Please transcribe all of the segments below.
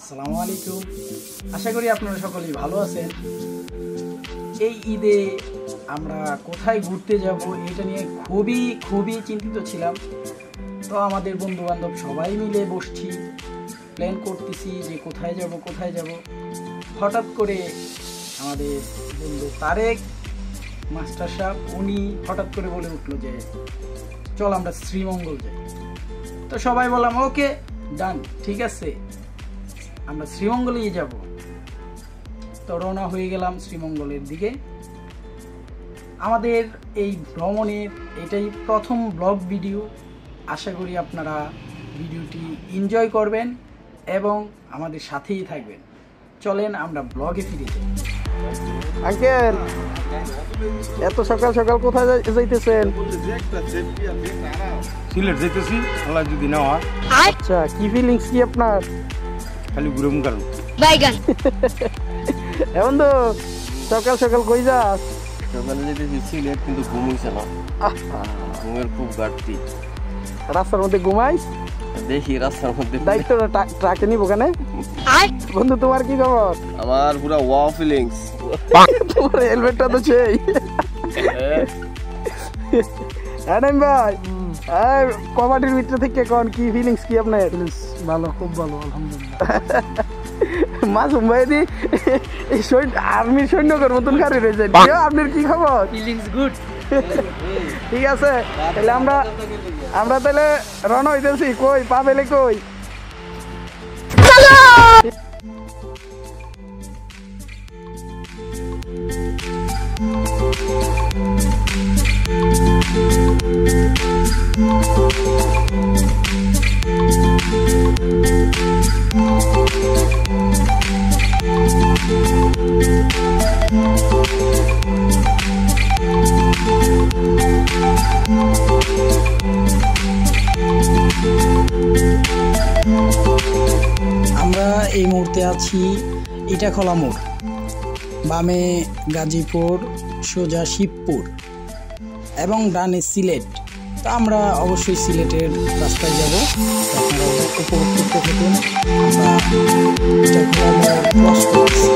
আসসালামু আলাইকুম। আশা করি আপনারা সকলেই ভালো আছেন। এই ঈদে আমরা কোথায় ঘুরতে যাব এটা নিয়ে খুবই চিন্তিত ছিলাম। তো আমাদের বন্ধু বান্ধব সবাই মিলে বসছি, প্ল্যান করতেছি যে কোথায় যাব। হঠাৎ করে আমাদের বন্ধু তারেক মাস্টার সাহেব উনি হঠাৎ করে বলে উঠলো যে চল আমরা শ্রীমঙ্গল যাই। তো সবাই বললাম ওকে ডান, ঠিক আছে, আমরা শ্রীমঙ্গলেই যাব। তো রওনা হয়ে গেলাম শ্রীমঙ্গলের দিকে। আমাদের এই ভ্রমণের এটাই প্রথম ব্লগ ভিডিও। আশা করি আপনারা ভিডিওটি এনজয় করবেন এবং আমাদের সাথেই থাকবেন। চলেন আমরা ব্লগে ফিরে যাই। আঙ্কেল, এত সকাল সকাল কোথায় যাইতেছেন? সিলেট যাইতেছি, আল্লাহ যদি না হয়। আচ্ছা, কি ফিলিংস কি আপনার? খালি ঘুরে কারণ এখন তো সকাল সকাল কই যাস? সকালে যেতেছি সিলেট, কিন্তু ঘুম হইছে না, ঘুমের খুব ঘাটতি। রাস্তার মধ্যে ঘুমাইস? দেখি রাস্তার মধ্যে দায়িত্বটা ট্রাকে নিব কেন? বন্ধু তোমার কি খবর? আমার পুরো ওয়াও ফিলিংস। তোমার হেলমেটটা তো সেই। অ্যাডাম ভাই, কবাডির ভিতরে থেকে কোন কি ফিলিংস কি আপনার? ভালো, খুব ভালো, আলহামদুলিল্লাহ। মাসুম ভাই দি এই আর্মির সৈন্যকের মতন গাড়ি রয়েছে, আপনার কি খবর? Feelings good. ঠিক আছে, তাহলে আমরা তাহলে রওনা হইতেছি। কই পা পেলে কই? আমরা এই মুহূর্তে আছি ইটাখলা মোড়, বামে গাজীপুর, সোজা শিবপুর এবং ডানে সিলেট। তো আমরা অবশ্যই সিলেটের রাস্তায় যাব। আপনারা উপভোগ করতে থাকুন। আমরা ইটাখলা মোড় ক্রস করছি।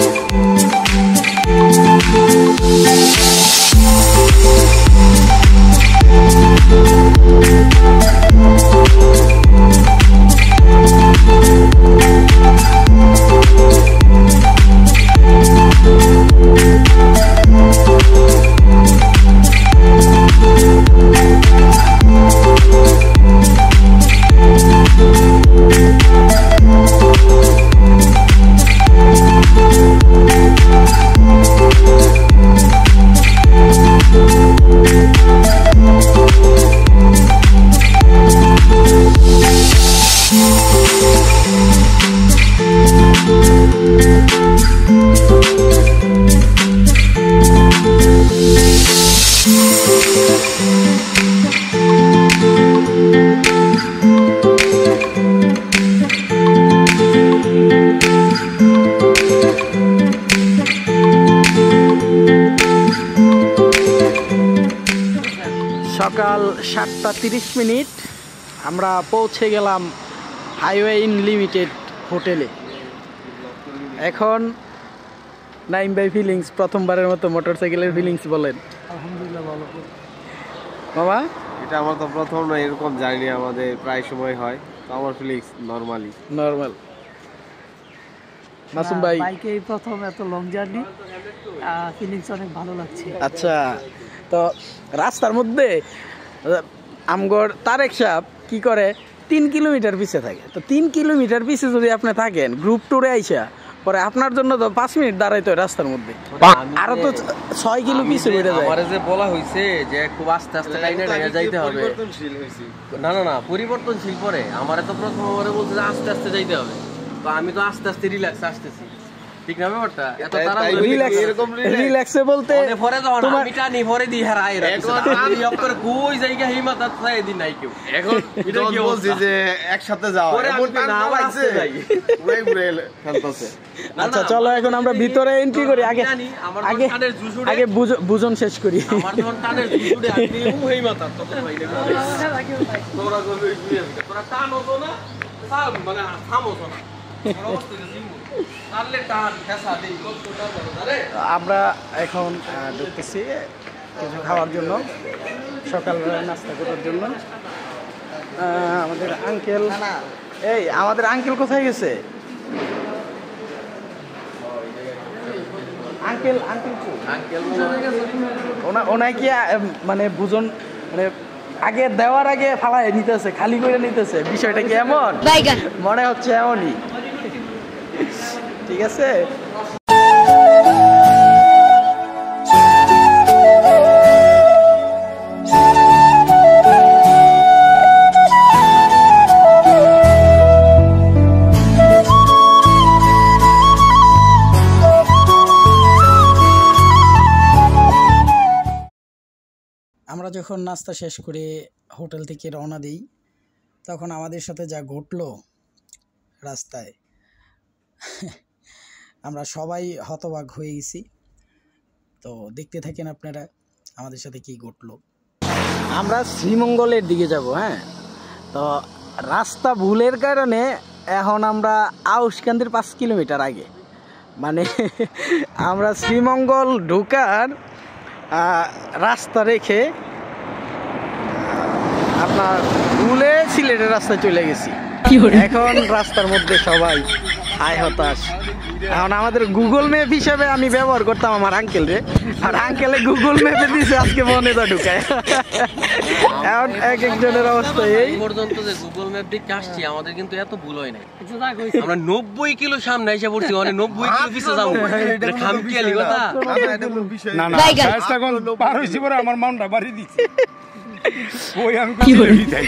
সকাল 7:30 আমরা পৌঁছে গেলাম হাইওয়ে আনলিমিটেড হোটেলে। এখন নাইম ভাই ফিলিংস, প্রথমবারের মতো মোটরসাইকেলের ফিলিংস বলেন। আলহামদুলিল্লাহ ভালো। মামা, এটা আমার তো প্রথম না, এরকম জার্নি আমাদের প্রায় সময় হয়, তো আমার ফিলিংস নর্মাল। মাসুম ভাই, বাইকে প্রথম এত লং জার্নি, ফিলিংস অনেক ভালো লাগছে। আচ্ছা, তো রাস্তার মধ্যে আমগর তারেক সাহেব কি করে 3 কিলোমিটার পিছে থাকে। তো 3 কিলোমিটার পিছে যদি আপনি থাকেন গ্রুপ ট্যুরে আইসা, পরে আপনার জন্য তো 5 মিনিট দাঁড়াইতে হয় রাস্তার মধ্যে, আরো তো 6 কিলো পিছে বেড়ে যায়। আমারে যে বলা হইছে যে খুব আস্তে আস্তে টাইনে যাইতে হবে, না পরিবর্তনশীল। পরে আমারে তো প্রথম বলছে যে আস্তে আস্তে যাইতে হবে, তো আমি তো আস্তে আস্তে রিল্যাক্স আসতেছি, ঠিক না ব্যাপারটা? এত তারা রিল্যাক্সে বলতে পরে যখন আমি টানি পরে দি হারাই আমি অক্ষর কই জায়গা হিমাত তাই দিন নাই কেউ। এখন এটা কি বলছি যে একসাথে যাও, এমন টান পাইছে পুরাই পুরাই খেলতেছে। আচ্ছা চলো এখন আমরা ভিতরে এন্ট্রি করি। আগে বুঝন শেষ করি। আমার যখন টানের জুসুড়ে আমি ওই মাথা তত ভাই তোরা গো তোরা টানো তো না, মানে থামো তো না। আমরা এখন ঢুকতেছি কিছু খাওয়ার জন্য, সকালবেলা নাস্তা করার জন্য। আমাদের আঙ্কেল কোথায় গেছে? আঙ্কেল ওনায় কি মানে বুঝুন মানে আগে দেওয়ার আগে ফালাই নিতেছে, খালি করে নিতেছে, বিষয়টা কি এমন? মনে হচ্ছে এমনই। ঠিক আছে। আমরা যখন নাস্তা শেষ করে হোটেল থেকে রওনা দিই, তখন আমাদের সাথে যা ঘটলো রাস্তায়, আমরা সবাই হতবাক হয়ে গেছি। তো দেখতে থাকেন আপনারা আমাদের সাথে কি ঘটলো। আমরা শ্রীমঙ্গলের দিকে যাব। হ্যাঁ, তো রাস্তা ভুলের কারণে এখন আমরা আউশকান্দির 5 কিলোমিটার আগে, মানে আমরা শ্রীমঙ্গল ঢোকার রাস্তা রেখে আপনার ভুলে সিলেটের রাস্তায় চলে গেছি। এখন রাস্তার মধ্যে সবাই আয় হতাশ। এখন আমাদের গুগল ম্যাপ হিসাবে আমি ব্যবহার করতাম আমার আঙ্কেল রে, আর আঙ্কেলে গুগল ম্যাপে দিয়েছে আজকে বনেদা ঢুকায়। এখন এক একজনের অবস্থা এই পর্যন্ত যে গুগল ম্যাপ দেখে আসছি, আমাদের কিন্তু এত ভুল হয় নাই। আমরা 90 কিলো সামনে এসে পড়ছি, মানে 90 কিলো পিছে যাবো। এটা খামখেয়ালি কথা না না, শায়েস্তাগঞ্জ পার হইছি পরে আমার মনটা বাড়ি দিচ্ছে। ওই আমি কি করি তাই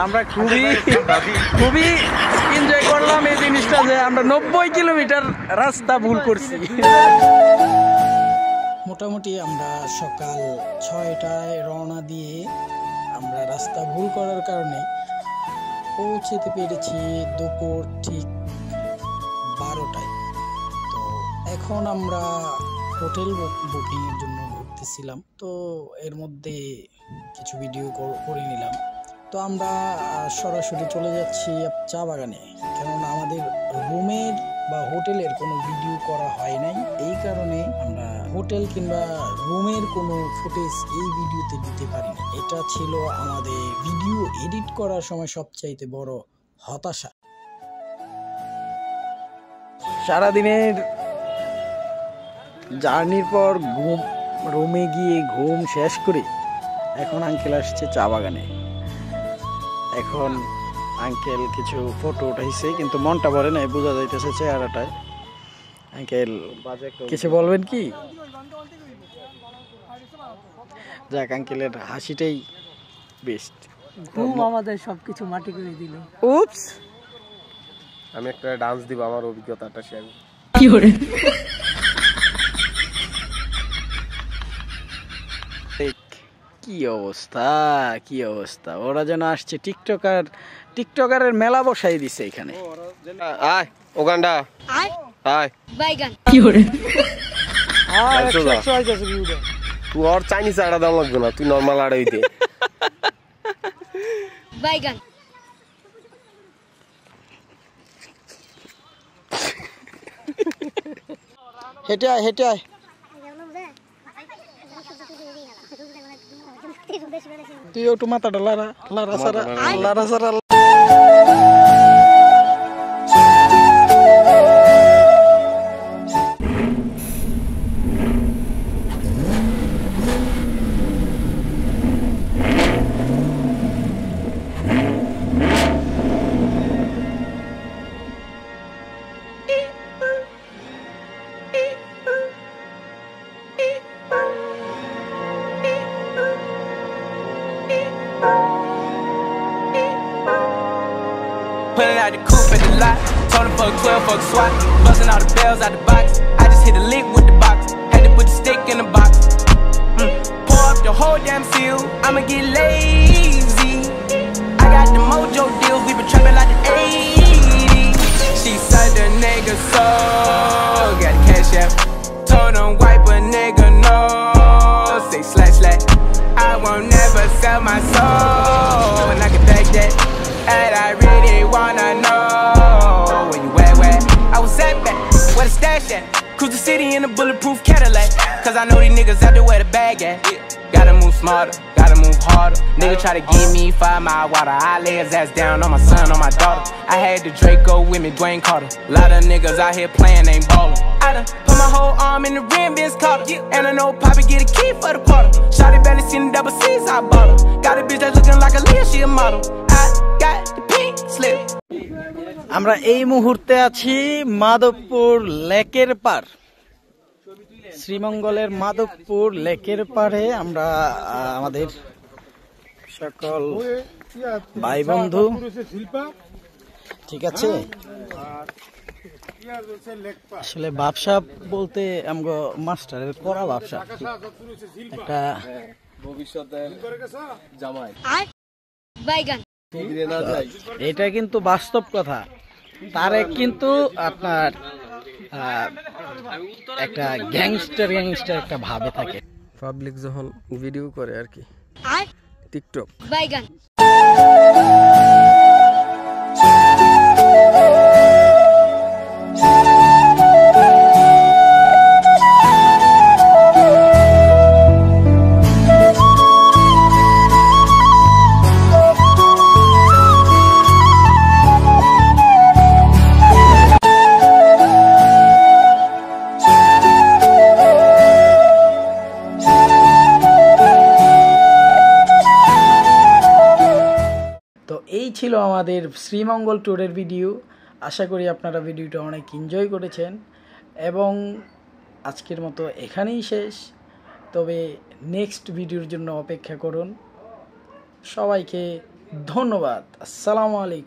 আমরা খুবই এনজয় করলাম এই জিনিসটা যে আমরা 90 কিলোমিটার রাস্তা ভুল করছি। মোটামুটি আমরা সকাল 6টায় রওনা দিয়ে আমরা রাস্তা ভুল করার কারণে পৌঁছতে পেরেছি দুপুর ঠিক 12টায়। তো এখন আমরা হোটেল বুকিংয়ের জন্য ঘুরতেছিলাম, তো এর মধ্যে কিছু ভিডিও করে নিলাম। তো আমরা সরাসরি চলে যাচ্ছি চা বাগানে, কেননা আমাদের রুমের বা হোটেলের কোনো ভিডিও করা হয় নাই। এই কারণে আমরা হোটেল কিংবা রুমের কোনো ফুটেজ এই ভিডিওতে দিতে পারিনি। এটা ছিল আমাদের ভিডিও এডিট করার সময় সবচাইতে বড় হতাশা। সারাদিনের জার্নির পর রুমে গিয়ে ঘুম শেষ করে এখন আঙ্কেল আসছে চা বাগানে। এখন আঙ্কেল কিছু ফটো উঠাইছে, কিন্তু মনটা ভরে নাই, বোঝা যাইতেছে চেহারাটায়। আঙ্কেল কিছু বলবেন কি? যাক, আঙ্কেলের হাসিটাই বেস্ট। ঘুম আমাদের সবকিছু মাটি করে দিল। উপস, আমি একটা ডান্স দিব, আমার অভিজ্ঞতাটা শেয়ার কি করে। কি অবস্থা, ওরা যেন আসছে টিকটকারের মেলা বসাই দিছে এখানে। আয় ওগান্ডা আয় বাইগান কি করে। তুই আর চাইনিজ আড়া দাম লাগবে না, তুই নর্মাল আড়া হইতে। বাইগান হেঁটে আয়। তুই একটু মাথাটা লারা সারা। Pulling out the coupe at the lot, told him fuck 12, fuck SWAT, busting all the bells out the box. I just hit a lick with the box, had to put the stick in the box. Pour up the whole damn seal, I'ma get lazy. I got the mojo deals, we been trapping like the 80s. She said the nigga soul, got the cash out. Told him wipe a nigga no, say slash. I won't never sell of my soul, and I can take that. And I really wanna know where you at, where I was at back, where the stash at. Cruise the city in a bulletproof Cadillac, cause I know these niggas out there where the bag at. Gotta move smarter, gotta move harder. Nigga try to give me 5 mile water, I lay his ass down on my son, on my daughter. I had the Draco with me, Dwayne Carter. Lot of niggas out here playing, ain't ballin'. I done put my whole arm in the rim, Vince Carter. And I know Poppy get a key for the quarter. Shawty barely seen the double C's, I bought her. Got a bitch that's looking like a Leah, she a model. I got the pink slip. আমরা এই মুহূর্তে আছি মাধবপুর লেকের পার, শ্রীমঙ্গলের মাধবপুর লেকের পাড়ে। আমরা আমাদের সকল ভাই বন্ধু, ঠিক আছে। আসলে ব্যবসা বলতে আমগো মাস্টারের করা ব্যবসা, একটা ভবিষ্যতের জামাই বাইগান। এটা কিন্তু বাস্তব কথা। তারে কিন্তু আপনার একটা গ্যাংস্টার একটা ভাবে থাকে, পাবলিক যখন ভিডিও করে আর কি, টিকটক। বাইগান। এই ছিল আমাদের শ্রীমঙ্গল ট্যুরের ভিডিও। আশা করি আপনারা ভিডিওটা অনেক এনজয় করেছেন এবং আজকের মতো এখানেই শেষ। তবে নেক্সট ভিডিওর জন্য অপেক্ষা করুন। সবাইকে ধন্যবাদ। আসসালামু আলাইকুম।